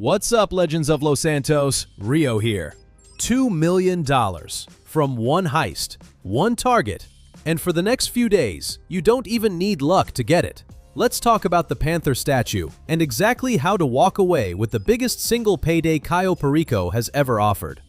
What's up, Legends of Los Santos? Rio here. $2 million from one heist, one target, and for the next few days, you don't even need luck to get it. Let's talk about the Panther Statue and exactly how to walk away with the biggest single payday Cayo Perico has ever offered.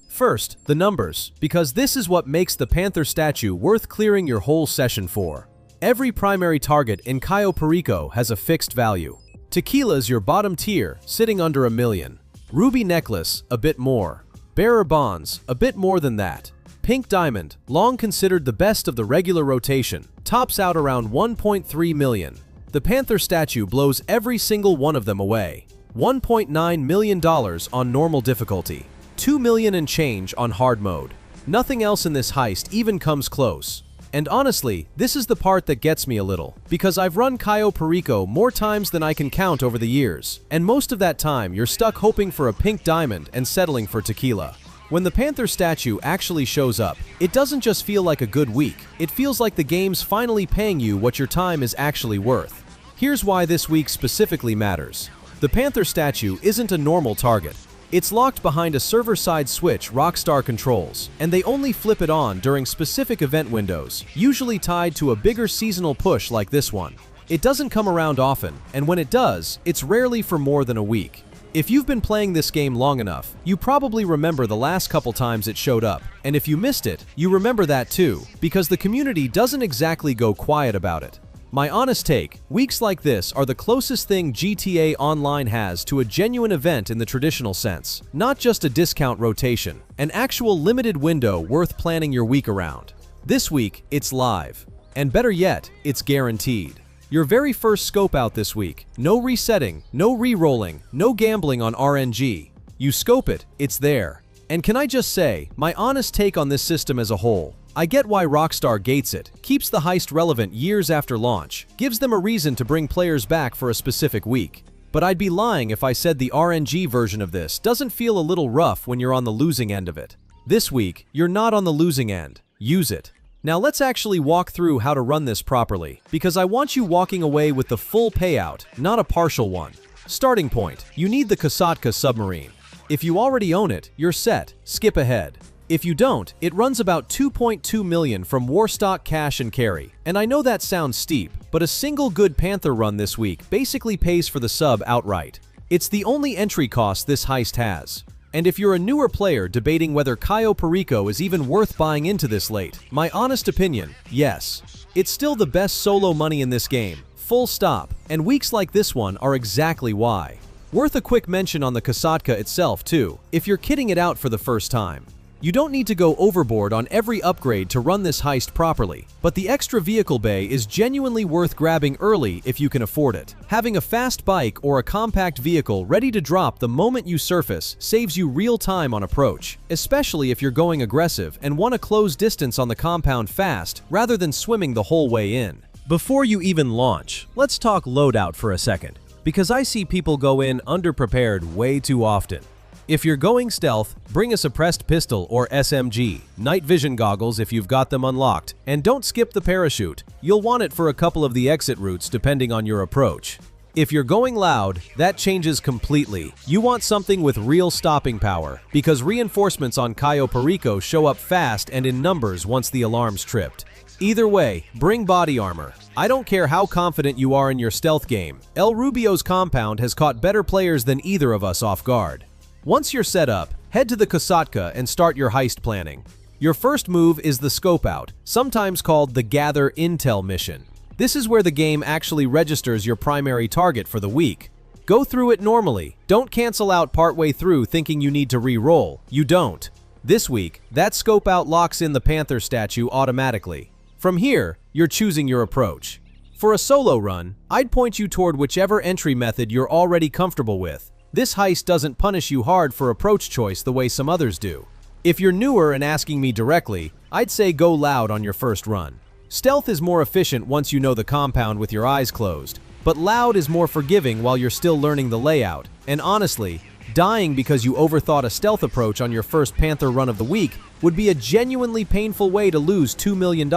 First, the numbers, because this is what makes the Panther Statue worth clearing your whole session for. Every primary target in Cayo Perico has a fixed value. Tequila's your bottom tier, sitting under $1 million. Ruby Necklace, a bit more. Bearer Bonds, a bit more than that. Pink Diamond, long considered the best of the regular rotation, tops out around $1.3 million. The Panther Statue blows every single one of them away. $1.9 million on normal difficulty. $2 million and change on hard mode. Nothing else in this heist even comes close. And honestly, this is the part that gets me a little, because I've run Cayo Perico more times than I can count over the years, and most of that time you're stuck hoping for a pink diamond and settling for tequila. When the Panther Statue actually shows up, it doesn't just feel like a good week, it feels like the game's finally paying you what your time is actually worth. Here's why this week specifically matters. The Panther Statue isn't a normal target. It's locked behind a server-side switch Rockstar controls, and they only flip it on during specific event windows, usually tied to a bigger seasonal push like this one. It doesn't come around often, and when it does, it's rarely for more than a week. If you've been playing this game long enough, you probably remember the last couple times it showed up, and if you missed it, you remember that too, because the community doesn't exactly go quiet about it. My honest take, weeks like this are the closest thing GTA Online has to a genuine event in the traditional sense. Not just a discount rotation, an actual limited window worth planning your week around. This week, it's live. And better yet, it's guaranteed. Your very first scope out this week. No resetting, no re-rolling, no gambling on RNG. You scope it, it's there. And can I just say, my honest take on this system as a whole, I get why Rockstar gates it, keeps the heist relevant years after launch, gives them a reason to bring players back for a specific week. But I'd be lying if I said the RNG version of this doesn't feel a little rough when you're on the losing end of it. This week, you're not on the losing end. Use it. Now let's actually walk through how to run this properly, because I want you walking away with the full payout, not a partial one. Starting point, you need the Kasatka submarine. If you already own it, you're set. Skip ahead. If you don't, it runs about $2.2 million from Warstock Cash and Carry. And I know that sounds steep, but a single good Panther run this week basically pays for the sub outright. It's the only entry cost this heist has. And if you're a newer player debating whether Cayo Perico is even worth buying into this late, my honest opinion, yes. It's still the best solo money in this game, full stop, and weeks like this one are exactly why. Worth a quick mention on the Kasatka itself too, if you're kitting it out for the first time. You don't need to go overboard on every upgrade to run this heist properly, but the extra vehicle bay is genuinely worth grabbing early if you can afford it. Having a fast bike or a compact vehicle ready to drop the moment you surface saves you real time on approach, especially if you're going aggressive and want to close distance on the compound fast rather than swimming the whole way in. Before you even launch, let's talk loadout for a second, because I see people go in underprepared way too often. If you're going stealth, bring a suppressed pistol or SMG, night vision goggles if you've got them unlocked, and don't skip the parachute. You'll want it for a couple of the exit routes depending on your approach. If you're going loud, that changes completely. You want something with real stopping power, because reinforcements on Cayo Perico show up fast and in numbers once the alarm's tripped. Either way, bring body armor. I don't care how confident you are in your stealth game, El Rubio's compound has caught better players than either of us off guard. Once you're set up, head to the Kasatka and start your heist planning. Your first move is the scope out, sometimes called the Gather Intel mission. This is where the game actually registers your primary target for the week. Go through it normally. Don't cancel out partway through thinking you need to re-roll. You don't. This week, that scope out locks in the Panther Statue automatically. From here, you're choosing your approach. For a solo run, I'd point you toward whichever entry method you're already comfortable with. This heist doesn't punish you hard for approach choice the way some others do. If you're newer and asking me directly, I'd say go loud on your first run. Stealth is more efficient once you know the compound with your eyes closed, but loud is more forgiving while you're still learning the layout. And honestly, dying because you overthought a stealth approach on your first Panther run of the week would be a genuinely painful way to lose $2 million.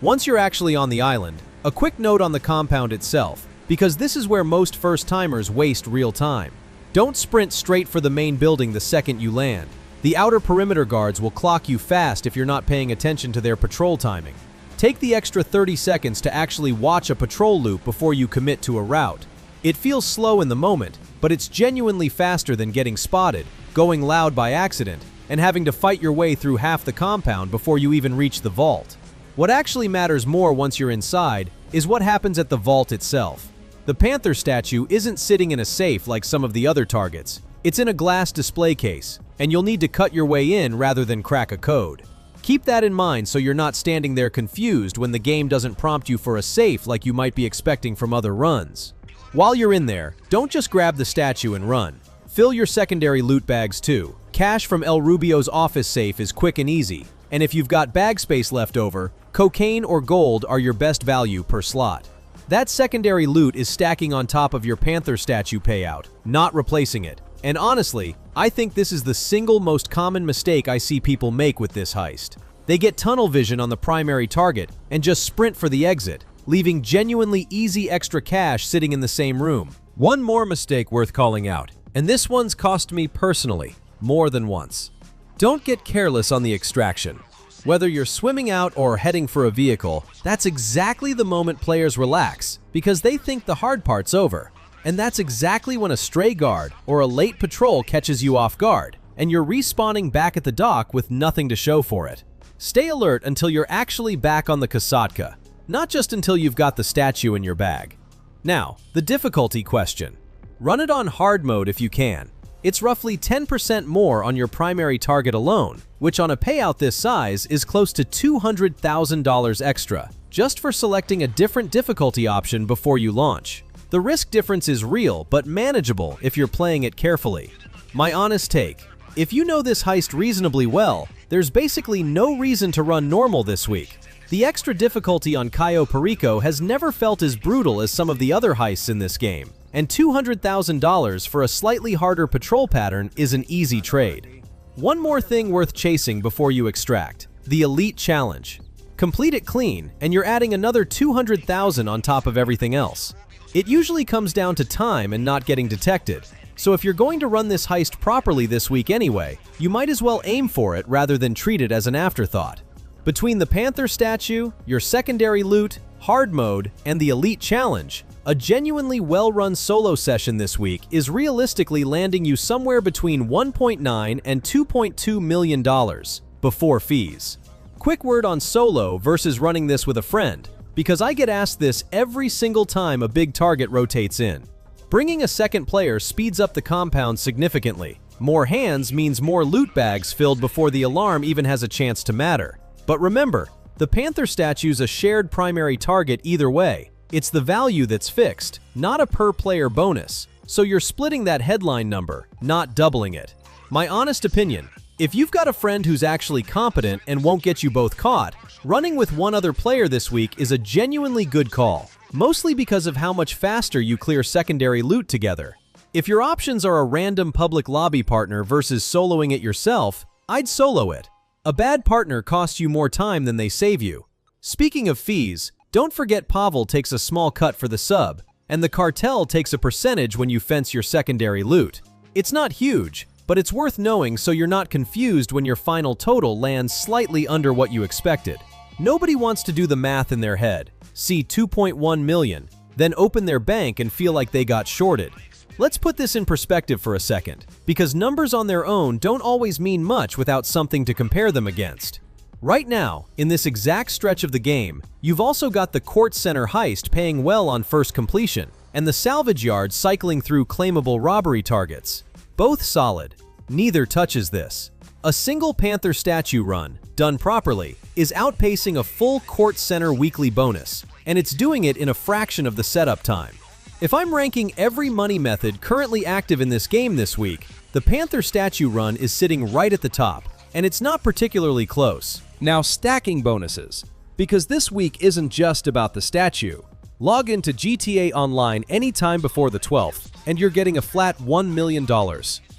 Once you're actually on the island, a quick note on the compound itself, because this is where most first-timers waste real time. Don't sprint straight for the main building the second you land. The outer perimeter guards will clock you fast if you're not paying attention to their patrol timing. Take the extra 30 seconds to actually watch a patrol loop before you commit to a route. It feels slow in the moment, but it's genuinely faster than getting spotted, going loud by accident, and having to fight your way through half the compound before you even reach the vault. What actually matters more once you're inside is what happens at the vault itself. The Panther statue isn't sitting in a safe like some of the other targets. It's in a glass display case, and you'll need to cut your way in rather than crack a code. Keep that in mind so you're not standing there confused when the game doesn't prompt you for a safe like you might be expecting from other runs. While you're in there, don't just grab the statue and run. Fill your secondary loot bags too. Cash from El Rubio's office safe is quick and easy, and if you've got bag space left over, cocaine or gold are your best value per slot. That secondary loot is stacking on top of your Panther statue payout, not replacing it. And honestly, I think this is the single most common mistake I see people make with this heist. They get tunnel vision on the primary target and just sprint for the exit, leaving genuinely easy extra cash sitting in the same room. One more mistake worth calling out, and this one's cost me personally, more than once. Don't get careless on the extraction. Whether you're swimming out or heading for a vehicle, that's exactly the moment players relax, because they think the hard part's over. And that's exactly when a stray guard or a late patrol catches you off guard, and you're respawning back at the dock with nothing to show for it. Stay alert until you're actually back on the Kasatka, not just until you've got the statue in your bag. Now, the difficulty question. Run it on hard mode if you can. It's roughly 10% more on your primary target alone, which on a payout this size is close to $200,000 extra, just for selecting a different difficulty option before you launch. The risk difference is real, but manageable if you're playing it carefully. My honest take, if you know this heist reasonably well, there's basically no reason to run normal this week. The extra difficulty on Cayo Perico has never felt as brutal as some of the other heists in this game, and $200,000 for a slightly harder patrol pattern is an easy trade. One more thing worth chasing before you extract: the Elite Challenge. Complete it clean, and you're adding another $200,000 on top of everything else. It usually comes down to time and not getting detected, so if you're going to run this heist properly this week anyway, you might as well aim for it rather than treat it as an afterthought. Between the Panther statue, your secondary loot, hard mode, and the Elite Challenge, a genuinely well-run solo session this week is realistically landing you somewhere between $1.9 and $2.2 million before fees. Quick word on solo versus running this with a friend, because I get asked this every single time a big target rotates in. Bringing a second player speeds up the compound significantly. More hands means more loot bags filled before the alarm even has a chance to matter. But remember, the Panther statue's a shared primary target either way. It's the value that's fixed, not a per-player bonus, so you're splitting that headline number, not doubling it. My honest opinion, if you've got a friend who's actually competent and won't get you both caught, running with one other player this week is a genuinely good call, mostly because of how much faster you clear secondary loot together. If your options are a random public lobby partner versus soloing it yourself, I'd solo it. A bad partner costs you more time than they save you. Speaking of fees, don't forget Pavel takes a small cut for the sub, and the cartel takes a percentage when you fence your secondary loot. It's not huge, but it's worth knowing so you're not confused when your final total lands slightly under what you expected. Nobody wants to do the math in their head, see 2.1 million, then open their bank and feel like they got shorted. Let's put this in perspective for a second, because numbers on their own don't always mean much without something to compare them against. Right now, in this exact stretch of the game, you've also got the Court Center heist paying well on first completion, and the salvage yard cycling through claimable robbery targets. Both solid. Neither touches this. A single Panther statue run, done properly, is outpacing a full Court Center weekly bonus, and it's doing it in a fraction of the setup time. If I'm ranking every money method currently active in this game this week, the Panther statue run is sitting right at the top, and it's not particularly close. Now, stacking bonuses, because this week isn't just about the statue. Log into GTA Online anytime before the 12th, and you're getting a flat $1 million.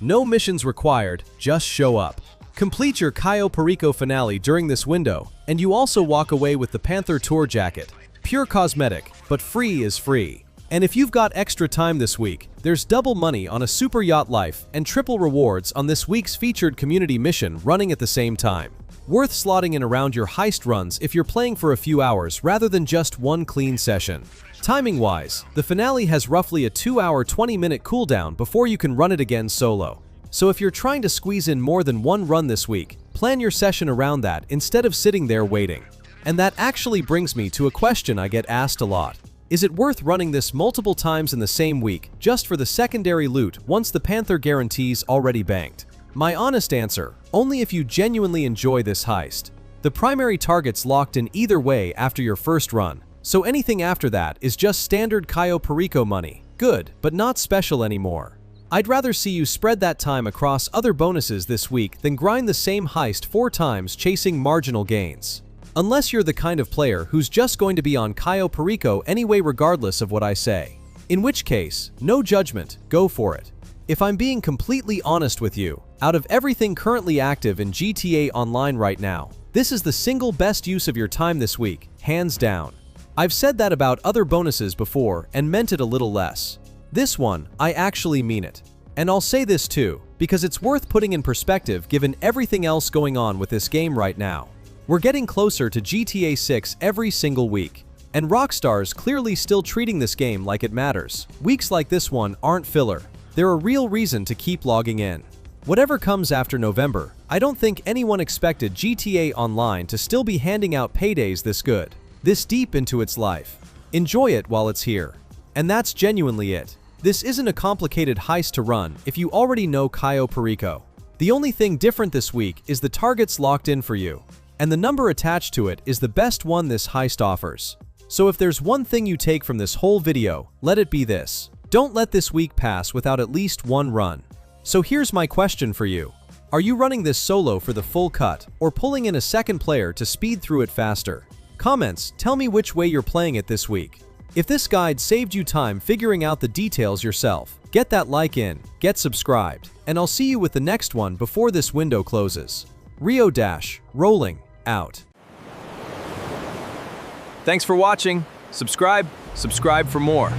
No missions required, just show up. Complete your Cayo Perico finale during this window, and you also walk away with the Panther Tour jacket. Pure cosmetic, but free is free. And if you've got extra time this week, there's double money on a Super Yacht Life and triple rewards on this week's featured community mission running at the same time. Worth slotting in around your heist runs if you're playing for a few hours rather than just one clean session. Timing-wise, the finale has roughly a 2-hour 20-minute cooldown before you can run it again solo. So if you're trying to squeeze in more than one run this week, plan your session around that instead of sitting there waiting. And that actually brings me to a question I get asked a lot. Is it worth running this multiple times in the same week just for the secondary loot once the Panther guarantee's already banked? My honest answer, only if you genuinely enjoy this heist. The primary target's locked in either way after your first run, so anything after that is just standard Cayo Perico money. Good, but not special anymore. I'd rather see you spread that time across other bonuses this week than grind the same heist 4 times chasing marginal gains. Unless you're the kind of player who's just going to be on Cayo Perico anyway regardless of what I say. In which case, no judgment, go for it. If I'm being completely honest with you, out of everything currently active in GTA Online right now, this is the single best use of your time this week, hands down. I've said that about other bonuses before and meant it a little less. This one, I actually mean it. And I'll say this too, because it's worth putting in perspective given everything else going on with this game right now. We're getting closer to GTA 6 every single week, and Rockstar's clearly still treating this game like it matters. Weeks like this one aren't filler. They're a real reason to keep logging in. Whatever comes after November, I don't think anyone expected GTA Online to still be handing out paydays this good, this deep into its life. Enjoy it while it's here. And that's genuinely it. This isn't a complicated heist to run if you already know Cayo Perico. The only thing different this week is the target's locked in for you, and the number attached to it is the best one this heist offers. So if there's one thing you take from this whole video, let it be this. Don't let this week pass without at least one run. So here's my question for you. Are you running this solo for the full cut, or pulling in a second player to speed through it faster? Comments, tell me which way you're playing it this week. If this guide saved you time figuring out the details yourself, get that like in, get subscribed, and I'll see you with the next one before this window closes. Rolling out. Thanks for watching. Subscribe for more.